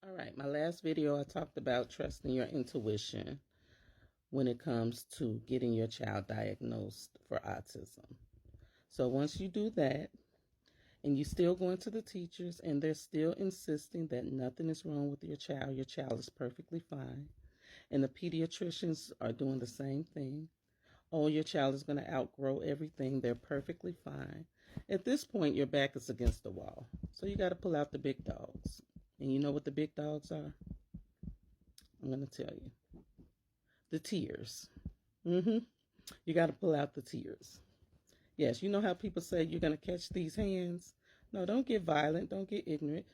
All right, my last video I talked about trusting your intuition when it comes to getting your child diagnosed for autism. So once you do that and you still going to the teachers and they're still insisting that nothing is wrong with your child is perfectly fine, and the pediatricians are doing the same thing. Oh, your child is going to outgrow everything. They're perfectly fine. At this point, your back is against the wall. So you got to pull out the big dogs. And you know what the big dogs are? I'm going to tell you. The tears. You got to pull out the tears. Yes, you know how people say you're going to catch these hands? No, don't get violent. Don't get ignorant.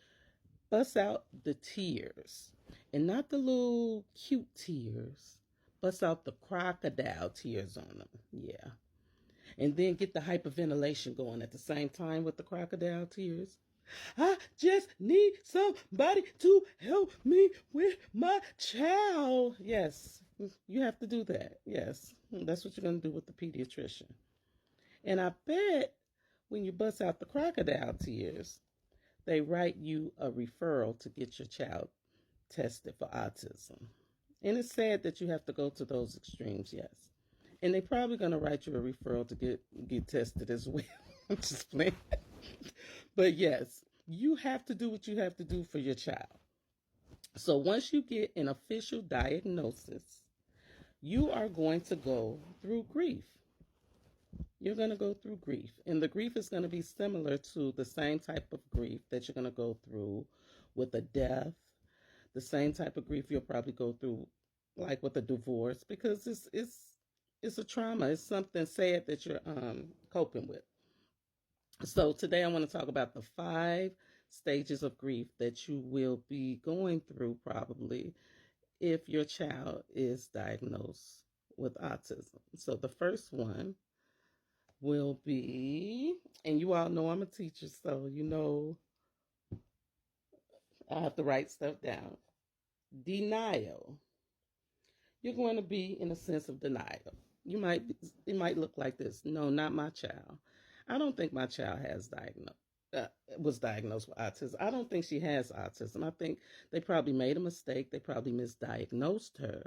Bust out the tears. And not the little cute tears. Bust out the crocodile tears on them. Yeah. And then get the hyperventilation going at the same time with the crocodile tears. I just need somebody to help me with my child. Yes, you have to do that. Yes, that's what you're going to do with the pediatrician. And I bet when you bust out the crocodile tears, they write you a referral to get your child tested for autism. And it's sad that you have to go to those extremes, yes. And they're probably going to write you a referral to get tested as well. I'm just playing. But yes, you have to do what you have to do for your child. So once you get an official diagnosis, you are going to go through grief. You're going to go through grief. And the grief is going to be similar to the same type of grief that you're going to go through with a death, the same type of grief you'll probably go through like with a divorce, because it's a trauma. It's something sad that you're coping with. So today I want to talk about the 5 stages of grief that you will be going through probably if your child is diagnosed with autism. So the first one will be, and you all know I'm a teacher, so you know I have to write stuff down. Denial. You're going to be in a sense of denial. It might look like this. No, not my child. I don't think my child was diagnosed with autism. I don't think she has autism. I think they probably made a mistake. They probably misdiagnosed her.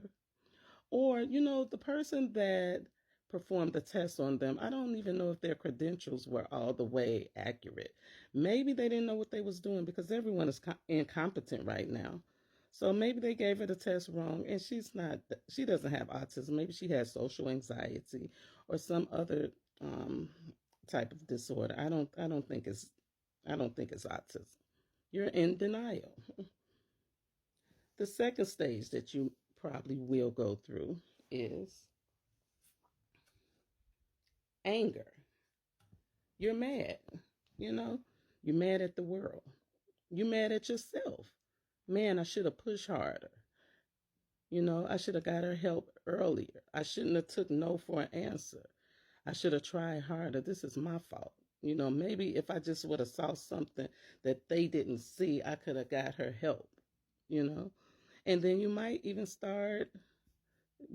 Or, the person that performed the test on them, I don't even know if their credentials were all the way accurate. Maybe they didn't know what they was doing, because everyone is incompetent right now. So maybe they gave her the test wrong, and she doesn't have autism. Maybe she has social anxiety or some other type of disorder. I don't think it's autism. You're in denial. The second stage that you probably will go through is anger. You're mad. You're mad at the world. You're mad at yourself. Man, I should have pushed harder. I should have got her help earlier. I shouldn't have took no for an answer. I should have tried harder. This is my fault. Maybe if I just would have saw something that they didn't see, I could have got her help, And then you might even start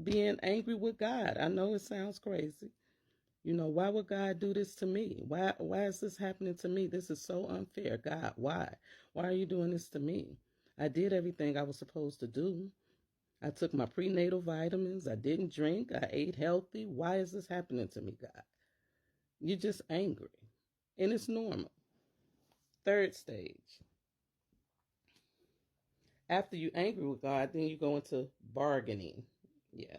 being angry with God. I know it sounds crazy. Why would God do this to me? Why is this happening to me? This is so unfair. God, why? Why are you doing this to me? I did everything I was supposed to do. I took my prenatal vitamins. I didn't drink. I ate healthy. Why is this happening to me, God? You're just angry. And it's normal. Third stage. After you're angry with God, then you go into bargaining. Yeah.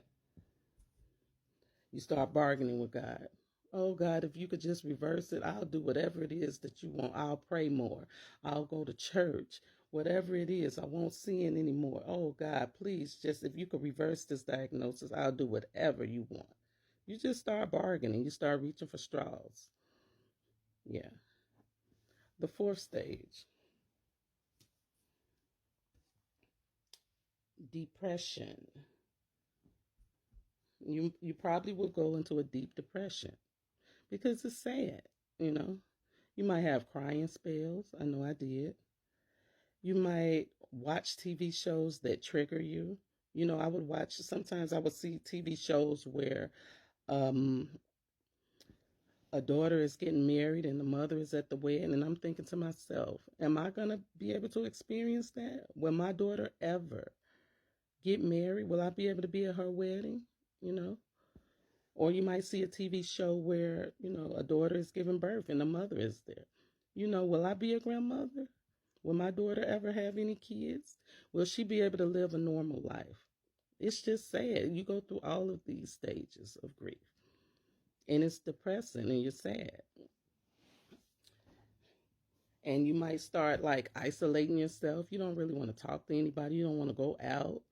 You start bargaining with God. Oh, God, if you could just reverse it, I'll do whatever it is that you want. I'll pray more. I'll go to church. Whatever it is, I won't sin anymore. Oh, God, please, just if you could reverse this diagnosis, I'll do whatever you want. You just start bargaining. You start reaching for straws. Yeah. The fourth stage, depression. You probably will go into a deep depression because it's sad, You might have crying spells. I know I did. You might watch TV shows that trigger you. Sometimes I would see TV shows where a daughter is getting married and the mother is at the wedding, and I'm thinking to myself, am I going to be able to experience that? Will my daughter ever get married? Will I be able to be at her wedding? You know? Or you might see a TV show where, a daughter is giving birth and the mother is there. Will I be a grandmother? Will my daughter ever have any kids? Will she be able to live a normal life? It's just sad. You go through all of these stages of grief. And it's depressing and you're sad. And you might start like isolating yourself. You don't really want to talk to anybody. You don't want to go out.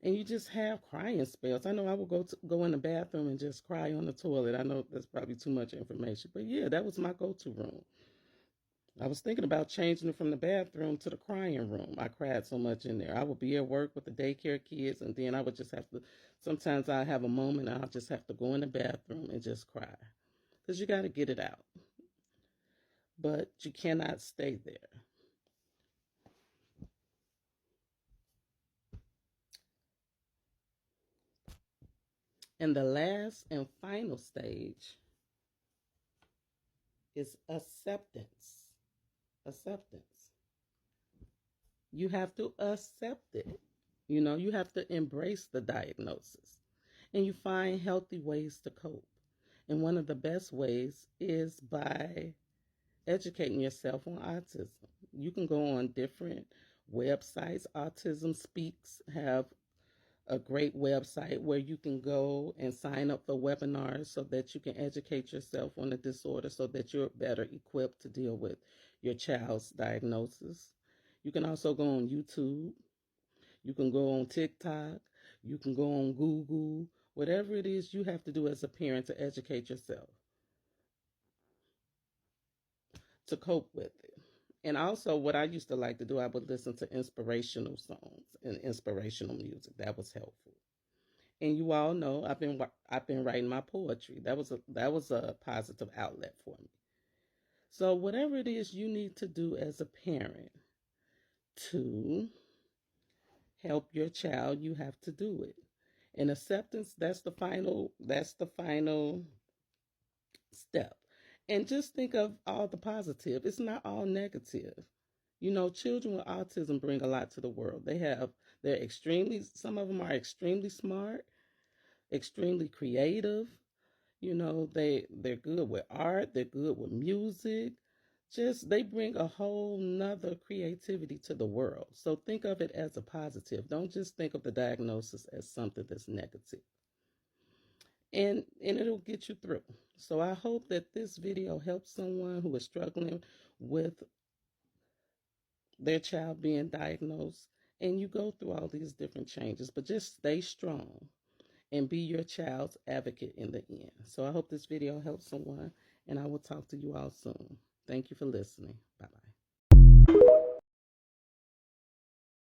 And you just have crying spells. I know I would go in the bathroom and just cry on the toilet. I know that's probably too much information. But yeah, that was my go-to room. I was thinking about changing it from the bathroom to the crying room. I cried so much in there. I would be at work with the daycare kids, and then I would just have to, sometimes I have a moment, I'll just have to go in the bathroom and just cry. Because you got to get it out. But you cannot stay there. And the last and final stage is acceptance. Acceptance. You have to accept it. You have to embrace the diagnosis. And you find healthy ways to cope. And one of the best ways is by educating yourself on autism. You can go on different websites. Autism Speaks have a great website where you can go and sign up for webinars so that you can educate yourself on the disorder so that you're better equipped to deal with your child's diagnosis. You can also go on YouTube. You can go on TikTok. You can go on Google. Whatever it is you have to do as a parent to educate yourself to cope with it. And also, what I used to like to do, I would listen to inspirational songs and inspirational music. That was helpful. And you all know I've been writing my poetry. That was a positive outlet for me. So whatever it is you need to do as a parent to help your child, you have to do it. And acceptance, that's the final step. And just think of all the positive. It's not all negative. Children with autism bring a lot to the world. Some of them are extremely smart, extremely creative. They're good with art, they're good with music. Just they bring a whole nother creativity to the world. So think of it as a positive. Don't just think of the diagnosis as something that's negative. And it'll get you through. So I hope that this video helps someone who is struggling with their child being diagnosed, and you go through all these different changes, but just stay strong and be your child's advocate in the end. So I hope this video helps someone, and I will talk to you all soon. Thank you for listening. Bye-bye.